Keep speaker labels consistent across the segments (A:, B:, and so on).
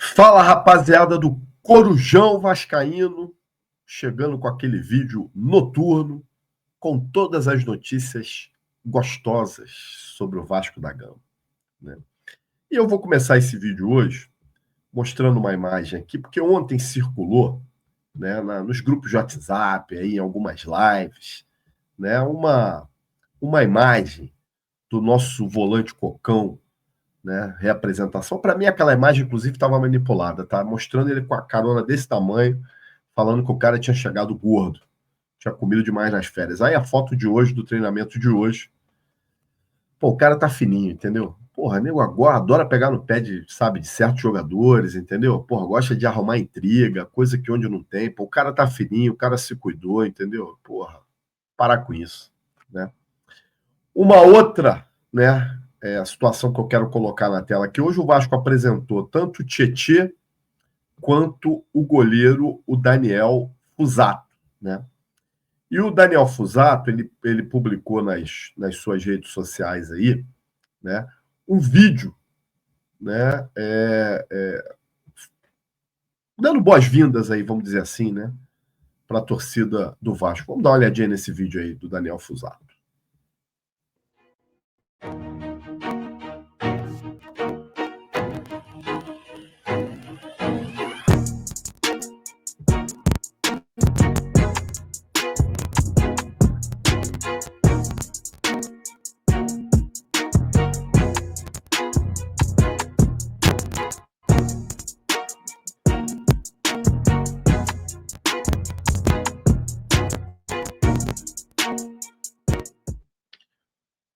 A: Fala, rapaziada do Corujão Vascaíno, chegando com aquele vídeo noturno com todas as notícias gostosas sobre o Vasco da Gama, né? E eu vou começar esse vídeo hoje mostrando uma imagem aqui, porque ontem circulou, né, nos grupos de WhatsApp, aí, em algumas lives, né, uma imagem do nosso volante Cocão, né, reapresentação. Para mim, aquela imagem, inclusive, estava manipulada, tá? Mostrando ele com a carona desse tamanho, falando que o cara tinha chegado gordo, tinha comido demais nas férias. Aí a foto de hoje, do treinamento de hoje, pô, o cara tá fininho, entendeu? Porra, nego agora adora pegar no pé de, sabe, de certos jogadores, entendeu? Porra, gosta de arrumar intriga, coisa que onde não tem. Pô, o cara tá fininho, o cara se cuidou, entendeu? Porra, parar com isso, né? Uma outra, né, a situação que eu quero colocar na tela aqui. Hoje o Vasco apresentou tanto o Tietê quanto o goleiro, o Daniel Fusato, né? E o Daniel Fusato, ele publicou nas suas redes sociais aí, né, um vídeo, né, dando boas-vindas aí, vamos dizer assim, né, para a torcida do Vasco. Vamos dar uma olhadinha nesse vídeo aí do Daniel Fusato.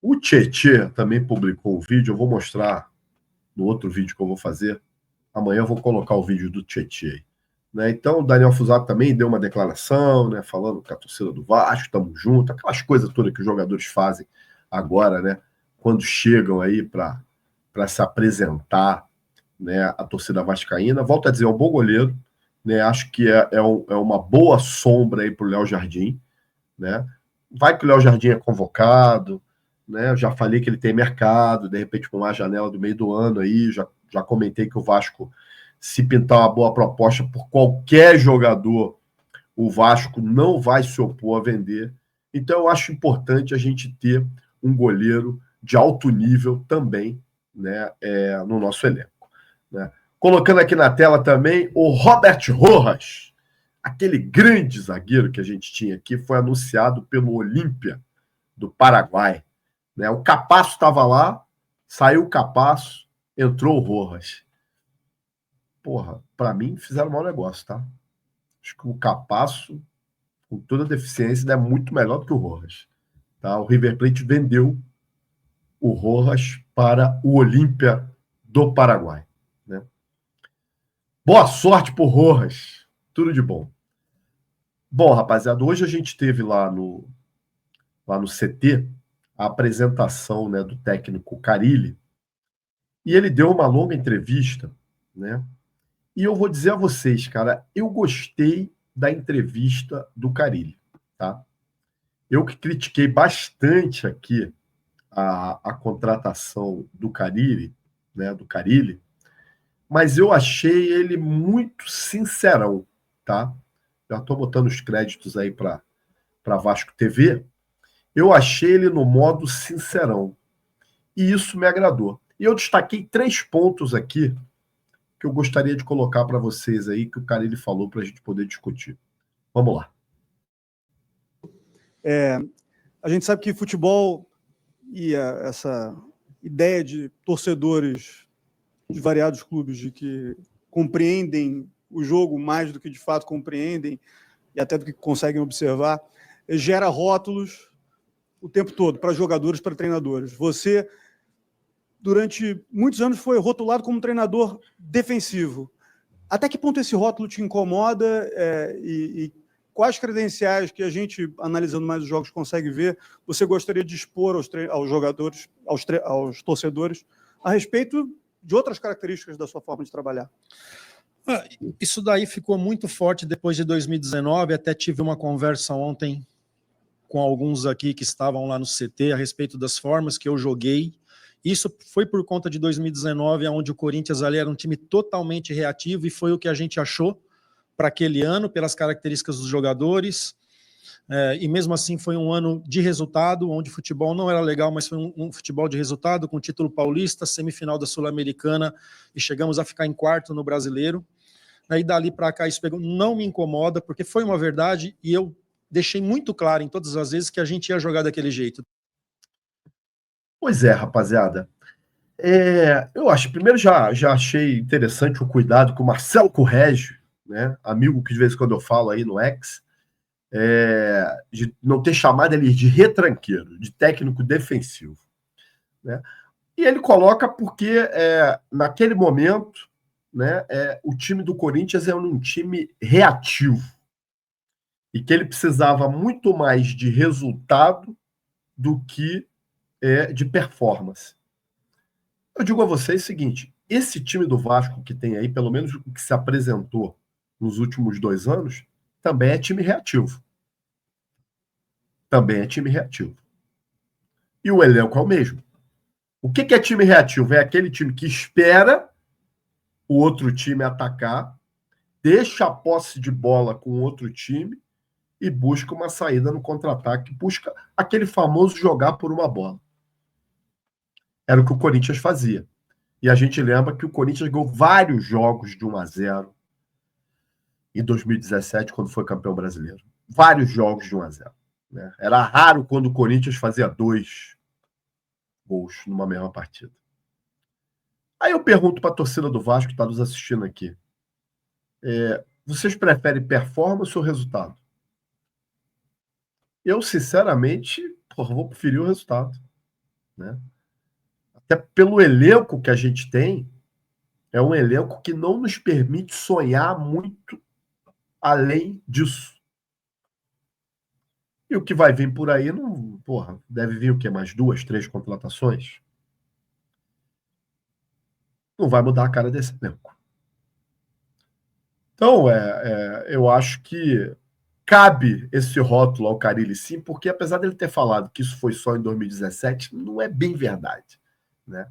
A: O Tietê também publicou um vídeo, eu vou mostrar no outro vídeo que eu vou fazer. Amanhã eu vou colocar o vídeo do Tietê. Né? Então, o Daniel Fusato também deu uma declaração, né, falando com a torcida do Vasco, estamos juntos, aquelas coisas todas que os jogadores fazem agora, né, quando chegam aí para se apresentar, né, a torcida vascaína. Volto a dizer, é um bom goleiro, né, acho que é uma boa sombra aí para o Léo Jardim, né? Vai que o Léo Jardim é convocado, né? Eu já falei que ele tem mercado, de repente com uma janela do meio do ano aí, já comentei que o Vasco, se pintar uma boa proposta por qualquer jogador, o Vasco não vai se opor a vender. Então eu acho importante a gente ter um goleiro de alto nível também, né, no nosso elenco, né? Colocando aqui na tela também o Robert Rojas, aquele grande zagueiro que a gente tinha aqui, foi anunciado pelo Olímpia do Paraguai, né? O Capasso estava lá, saiu o Capasso, entrou o Rojas. Porra, para mim fizeram um mau negócio, tá? Acho que o Capasso, com toda a deficiência, é muito melhor do que o Rojas. Tá? O River Plate vendeu o Rojas para o Olímpia do Paraguai, né? Boa sorte pro Rojas. Tudo de bom. Bom, rapaziada, hoje a gente teve lá no CT a apresentação, né, do técnico Carille, e ele deu uma longa entrevista, né? E eu vou dizer a vocês, cara, eu gostei da entrevista do Carille, tá? Eu que critiquei bastante aqui a contratação do Carille, né, do Carille, mas eu achei ele muito sincerão, tá? Já estou botando os créditos aí para Vasco TV. Eu achei ele no modo sincerão. E isso me agradou. E eu destaquei 3 pontos aqui que eu gostaria de colocar para vocês aí, que o Carille falou para a gente poder discutir. Vamos lá.
B: A gente sabe que futebol e essa ideia de torcedores de variados clubes de que compreendem o jogo mais do que de fato compreendem e até do que conseguem observar, gera rótulos o tempo todo para jogadores, para treinadores. Você, durante muitos anos, foi rotulado como treinador defensivo. Até que ponto esse rótulo te incomoda e quais credenciais que a gente, analisando mais os jogos, consegue ver, você gostaria de expor aos jogadores, aos torcedores, a respeito de outras características da sua forma de trabalhar?
C: Isso daí ficou muito forte depois de 2019, até tive uma conversa ontem com alguns aqui que estavam lá no CT a respeito das formas que eu joguei Isso foi por conta de 2019, onde o Corinthians ali era um time totalmente reativo, e foi o que a gente achou para aquele ano, pelas características dos jogadores. E mesmo assim foi um ano de resultado, onde o futebol não era legal, mas foi um futebol de resultado, com título paulista, semifinal da Sul-Americana, e chegamos a ficar em quarto no Brasileiro. Aí dali para cá isso não me incomoda, porque foi uma verdade, e eu deixei muito claro em todas as vezes que a gente ia jogar daquele jeito.
A: Pois é, rapaziada. Eu acho, primeiro já achei interessante o cuidado que o Marcelo Corrégio, né, amigo que de vez em quando eu falo aí no X, de não ter chamado ele de retranqueiro, de técnico defensivo, né? E ele coloca porque naquele momento, né, o time do Corinthians é um time reativo e que ele precisava muito mais de resultado do que de performance. Eu digo a vocês o seguinte: esse time do Vasco que tem aí, pelo menos o que se apresentou nos últimos 2 anos, também é time reativo. Também é time reativo. E o elenco é o mesmo. O que é time reativo? É aquele time que espera o outro time atacar, deixa a posse de bola com o outro time e busca uma saída no contra-ataque, busca aquele famoso jogar por uma bola. Era o que o Corinthians fazia. E a gente lembra que o Corinthians ganhou vários jogos de 1-0 em 2017, quando foi campeão brasileiro. Vários jogos de 1-0. Né? Era raro quando o Corinthians fazia 2 gols numa mesma partida. Aí eu pergunto para a torcida do Vasco que está nos assistindo aqui: vocês preferem performance ou resultado? Eu, sinceramente, vou preferir o resultado. Né? Até pelo elenco que a gente tem, é um elenco que não nos permite sonhar muito além disso. E o que vai vir por aí, não, deve vir o quê? Mais 2, 3 contratações? Não vai mudar a cara desse elenco. Então, eu acho que cabe esse rótulo ao Carille, sim, porque apesar dele ter falado que isso foi só em 2017, não é bem verdade. Né?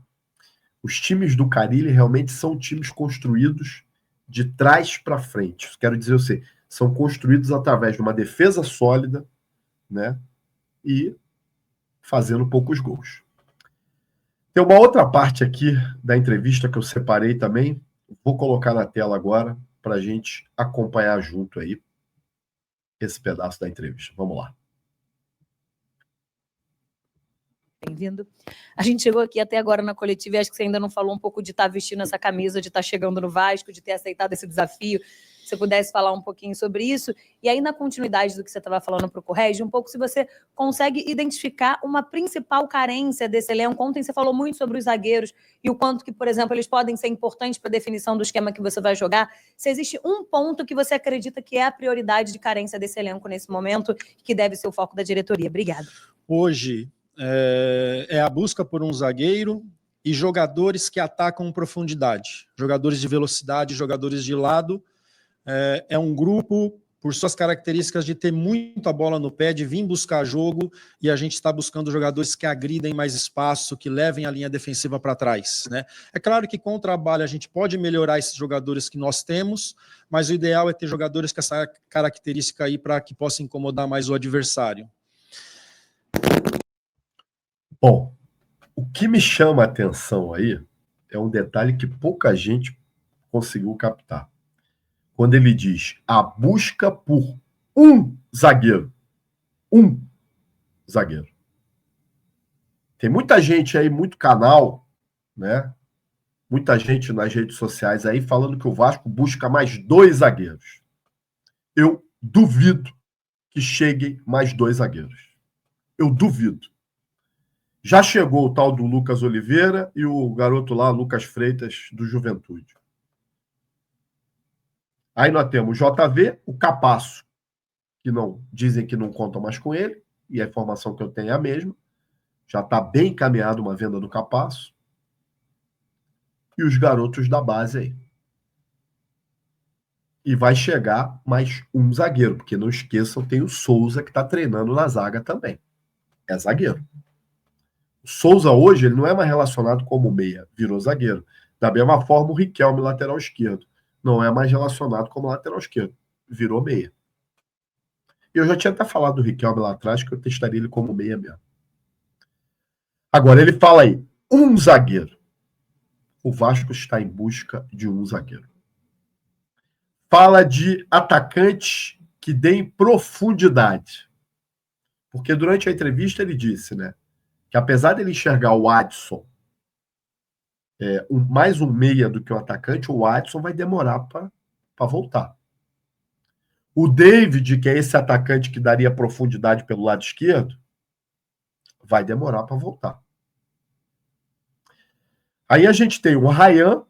A: Os times do Carille realmente são times construídos de trás para frente. Isso quero dizer, são construídos através de uma defesa sólida, né? E fazendo poucos gols. Tem uma outra parte aqui da entrevista que eu separei também, vou colocar na tela agora para a gente acompanhar junto aí esse pedaço da entrevista. Vamos lá.
D: Bem-vindo. A gente chegou aqui até agora na coletiva e acho que você ainda não falou um pouco de estar vestindo essa camisa, de estar chegando no Vasco, de ter aceitado esse desafio. Se você pudesse falar um pouquinho sobre isso. E aí, na continuidade do que você estava falando para o Corrégio, um pouco se você consegue identificar uma principal carência desse elenco. Ontem você falou muito sobre os zagueiros e o quanto que, por exemplo, eles podem ser importantes para a definição do esquema que você vai jogar. Se existe um ponto que você acredita que é a prioridade de carência desse elenco nesse momento, que deve ser o foco da diretoria. Obrigada.
C: Hoje, é a busca por um zagueiro e jogadores que atacam em profundidade, jogadores de velocidade, jogadores de lado. É um grupo, por suas características de ter muita bola no pé, de vir buscar jogo, e a gente está buscando jogadores que agridem mais espaço, que levem a linha defensiva para trás. Né? É claro que com o trabalho a gente pode melhorar esses jogadores que nós temos, mas o ideal é ter jogadores com essa característica aí para que possa incomodar mais o adversário.
A: Bom, o que me chama a atenção aí é um detalhe que pouca gente conseguiu captar. Quando ele diz a busca por um zagueiro. Um zagueiro. Tem muita gente aí, muito canal, né? Muita gente nas redes sociais aí falando que o Vasco busca mais 2 zagueiros. Eu duvido que cheguem mais 2 zagueiros. Eu duvido. Já chegou o tal do Lucas Oliveira e o garoto lá, Lucas Freitas, do Juventude. Aí nós temos o JV, o Capasso, que não dizem que não contam mais com ele, e a informação que eu tenho é a mesma. Já está bem encaminhado uma venda do Capasso. E os garotos da base aí. E vai chegar mais um zagueiro, porque não esqueçam, tem o Souza que está treinando na zaga também. É zagueiro. O Souza hoje ele não é mais relacionado como meia, virou zagueiro. Da mesma forma, o Riquelme, lateral esquerdo, não é mais relacionado como lateral esquerdo, virou meia. E eu já tinha até falado do Riquelme lá atrás, que eu testaria ele como meia mesmo. Agora, ele fala aí, um zagueiro. O Vasco está em busca de um zagueiro. Fala de atacantes que deem profundidade. Porque durante a entrevista ele disse, né, que apesar dele enxergar o Adson mais um meia do que um atacante, o Adson vai demorar para voltar. O David, que é esse atacante que daria profundidade pelo lado esquerdo, vai demorar para voltar. Aí a gente tem o Ryan,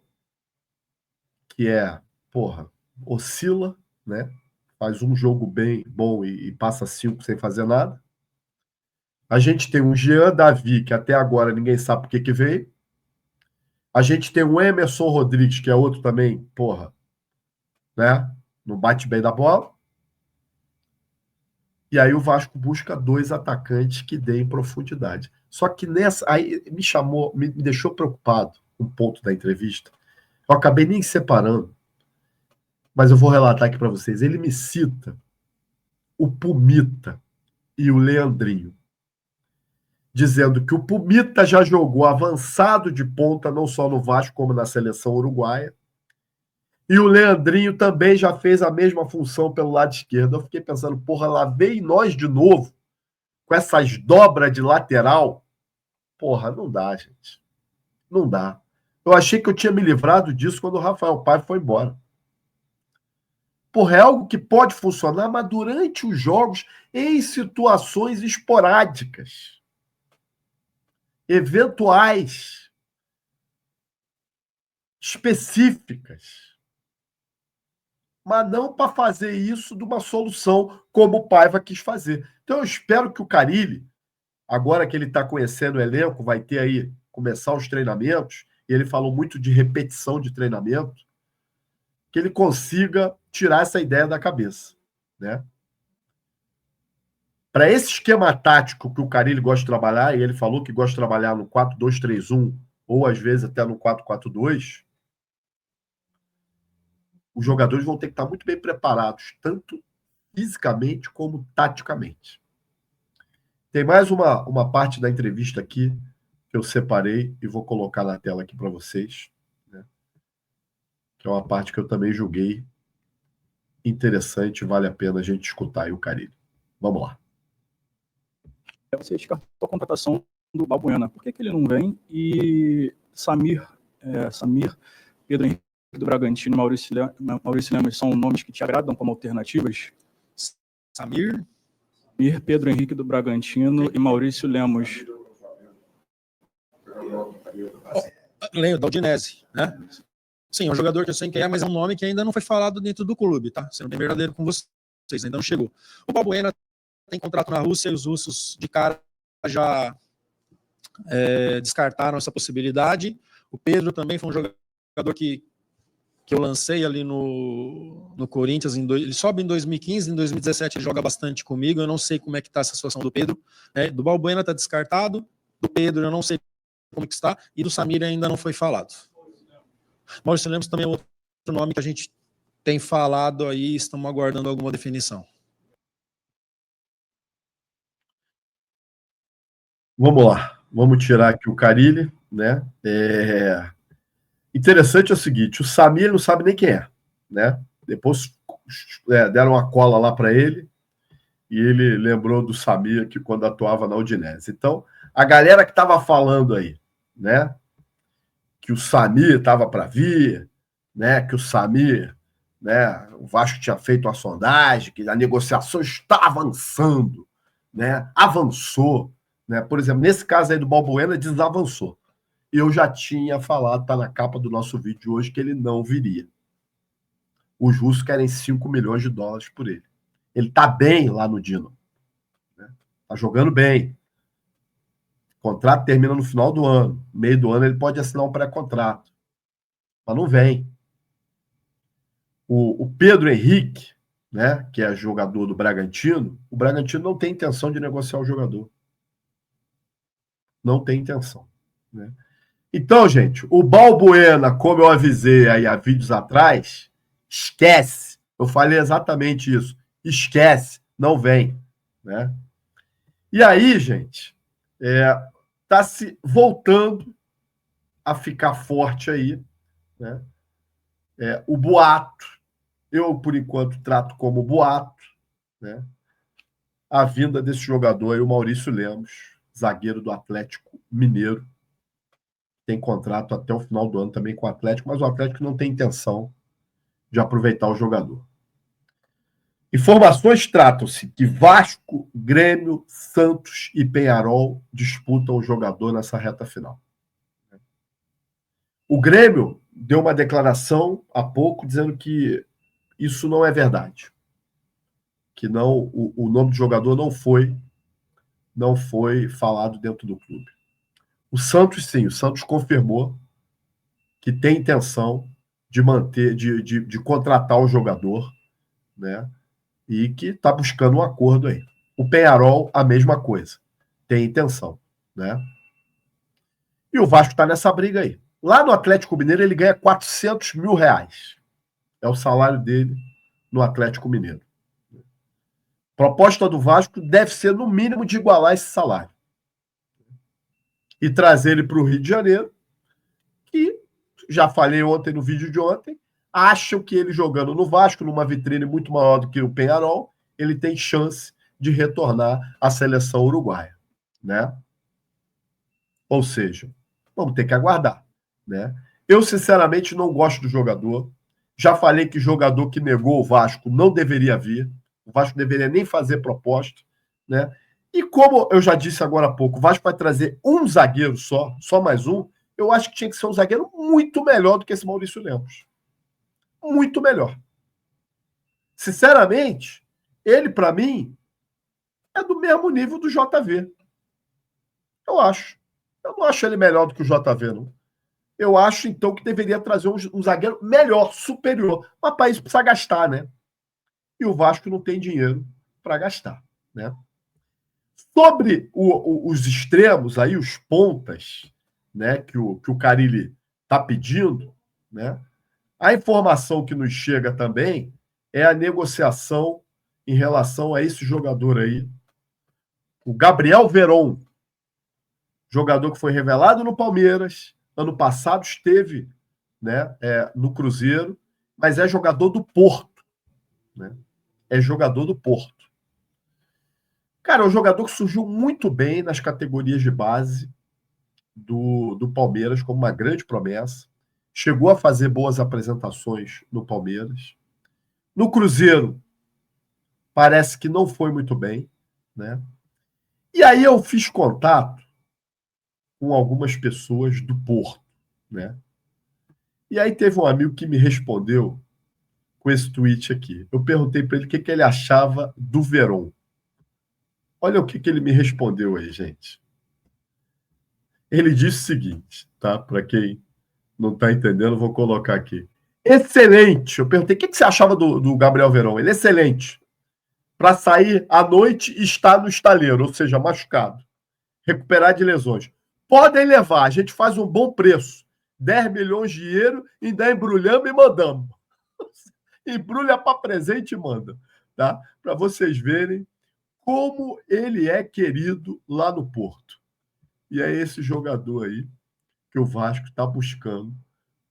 A: que oscila, né? Faz um jogo bem bom e passa 5 sem fazer nada. A gente tem o Jean Davi, que até agora ninguém sabe por que veio. A gente tem o Emerson Rodrigues, que é outro também, né? Não bate bem da bola. E aí o Vasco busca 2 atacantes que deem profundidade. Só que nessa, aí me deixou preocupado um ponto da entrevista. Eu acabei nem separando, mas eu vou relatar aqui para vocês. Ele me cita o Pumita e o Leandrinho, dizendo que o Pumita já jogou avançado de ponta, não só no Vasco, como na seleção uruguaia. E o Leandrinho também já fez a mesma função pelo lado esquerdo. Eu fiquei pensando, lá vem nós de novo, com essas dobras de lateral. Não dá, gente. Não dá. Eu achei que eu tinha me livrado disso quando o Rafael Paiva foi embora. É algo que pode funcionar, mas durante os jogos, em situações esporádicas, eventuais, específicas. Mas não para fazer isso de uma solução como o Paiva quis fazer. Então eu espero que o Carille, agora que ele está conhecendo o elenco, vai ter aí, começar os treinamentos, e ele falou muito de repetição de treinamento, que ele consiga tirar essa ideia da cabeça, né? Para esse esquema tático que o Carille gosta de trabalhar, e ele falou que gosta de trabalhar no 4-2-3-1, ou às vezes até no 4-4-2, os jogadores vão ter que estar muito bem preparados, tanto fisicamente como taticamente. Tem mais uma parte da entrevista aqui que eu separei e vou colocar na tela aqui para vocês, né? Que é uma parte que eu também julguei interessante, vale a pena a gente escutar aí o Carille. Vamos lá.
E: Você descartou a contratação do Balbuena. Por que ele não vem? E Samir, Pedro Henrique do Bragantino e Maurício Lemos são nomes que te agradam como alternativas?
C: Samir,
E: Pedro Henrique do Bragantino e Maurício Lemos.
C: Lembro, da Udinese, né? Sim, é um jogador que eu sei quem é, mas é um nome que ainda não foi falado dentro do clube, tá? Sendo bem verdadeiro com vocês, ainda não chegou. O Balbuena tem contrato na Rússia e os russos de cara já descartaram essa possibilidade. O Pedro também foi um jogador que eu lancei ali no Corinthians, ele sobe em 2015, em 2017 ele joga bastante comigo, eu não sei como é que está essa situação do Pedro, né? Do Balbuena está descartado, do Pedro eu não sei como que está, e do Samir ainda não foi falado. Maurício Lemos também é outro nome que a gente tem falado aí, estamos aguardando alguma definição.
A: Vamos lá, vamos tirar aqui o Carille, né? Interessante é o seguinte, o Samir não sabe nem quem é, né? Depois deram uma cola lá para ele e ele lembrou do Samir que quando atuava na Udinese. Então, a galera que estava falando aí, né? Que o Samir estava para vir, né? Que o Samir, né? O Vasco tinha feito uma sondagem, que a negociação está avançando, né? Avançou, né? Por exemplo, nesse caso aí do Balbuena, desavançou. Eu já tinha falado, tá na capa do nosso vídeo de hoje, que ele não viria. Os russos querem 5 milhões de dólares por ele. Ele tá bem lá no Dinamo, né? Tá jogando bem. O contrato termina no final do ano. No meio do ano ele pode assinar um pré-contrato. Mas não vem. O Pedro Henrique, né, que é jogador do Bragantino, o Bragantino não tem intenção de negociar o jogador. Não tem intenção, né? Então, gente, o Balbuena, como eu avisei aí há vídeos atrás, esquece. Eu falei exatamente isso. Esquece, não vem, né? E aí, gente, tá se voltando a ficar forte aí, né? O boato, eu por enquanto trato como boato, né? A vinda desse jogador aí, o Maurício Lemos, zagueiro do Atlético Mineiro, tem contrato até o final do ano também com o Atlético, mas o Atlético não tem intenção de aproveitar o jogador. Informações tratam-se que Vasco, Grêmio, Santos e Peñarol disputam o jogador nessa reta final. O Grêmio deu uma declaração há pouco dizendo que isso não é verdade, que não o nome do jogador não foi falado dentro do clube. O Santos, sim, o Santos confirmou que tem intenção de manter, de contratar o jogador, né? E que está buscando um acordo aí. O Peñarol, a mesma coisa, tem intenção, né? E o Vasco está nessa briga aí. Lá no Atlético Mineiro ele ganha R$400 mil. É o salário dele no Atlético Mineiro. Proposta do Vasco deve ser, no mínimo, de igualar esse salário. E trazer ele para o Rio de Janeiro, que, já falei ontem no vídeo de ontem, acham que ele jogando no Vasco, numa vitrine muito maior do que o Peñarol, ele tem chance de retornar à seleção uruguaia, né? Ou seja, vamos ter que aguardar, né? Eu, sinceramente, não gosto do jogador. Já falei que jogador que negou o Vasco não deveria vir. O Vasco deveria nem fazer proposta, né? E como eu já disse agora há pouco, o Vasco vai trazer um zagueiro só mais um, eu acho que tinha que ser um zagueiro muito melhor do que esse Maurício Lemos. Muito melhor. Sinceramente, ele, para mim, é do mesmo nível do JV. Eu acho. Eu não acho ele melhor do que o JV, não. Eu acho, então, que deveria trazer um zagueiro melhor, superior. Mas para isso precisa gastar, né? E o Vasco não tem dinheiro para gastar, né? Sobre os extremos aí, os pontas, né, que o Carille está pedindo, né? A informação que nos chega também é a negociação em relação a esse jogador aí, o Gabriel Veron, jogador que foi revelado no Palmeiras, ano passado esteve, né, no Cruzeiro, mas é jogador do Porto, né? É jogador do Porto. Cara, é um jogador que surgiu muito bem nas categorias de base do Palmeiras, como uma grande promessa. Chegou a fazer boas apresentações no Palmeiras. No Cruzeiro, parece que não foi muito bem, né? E aí eu fiz contato com algumas pessoas do Porto, né? E aí teve um amigo que me respondeu com esse tweet aqui. Eu perguntei para ele o que ele achava do Veron. Olha o que ele me respondeu aí, gente. Ele disse o seguinte, tá? Para quem não está entendendo, vou colocar aqui. Excelente! Eu perguntei o que você achava do Gabriel Veron. Ele, excelente. Para sair à noite e estar no estaleiro, ou seja, machucado. Recuperar de lesões. Podem levar, a gente faz um bom preço. 10 milhões de euros, ainda embrulhamos e mandamos. Embrulha para presente e manda, tá? Para vocês verem como ele é querido lá no Porto. E é esse jogador aí que o Vasco está buscando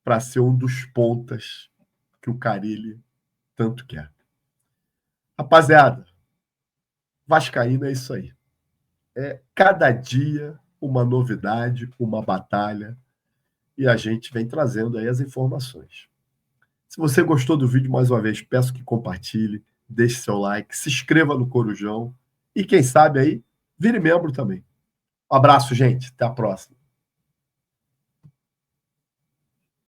A: para ser um dos pontas que o Carille tanto quer. Rapaziada, vascaíno é isso aí. É cada dia uma novidade, uma batalha, e a gente vem trazendo aí as informações. Se você gostou do vídeo, mais uma vez, peço que compartilhe, deixe seu like, se inscreva no Corujão e, quem sabe aí, vire membro também. Um abraço, gente. Até a próxima.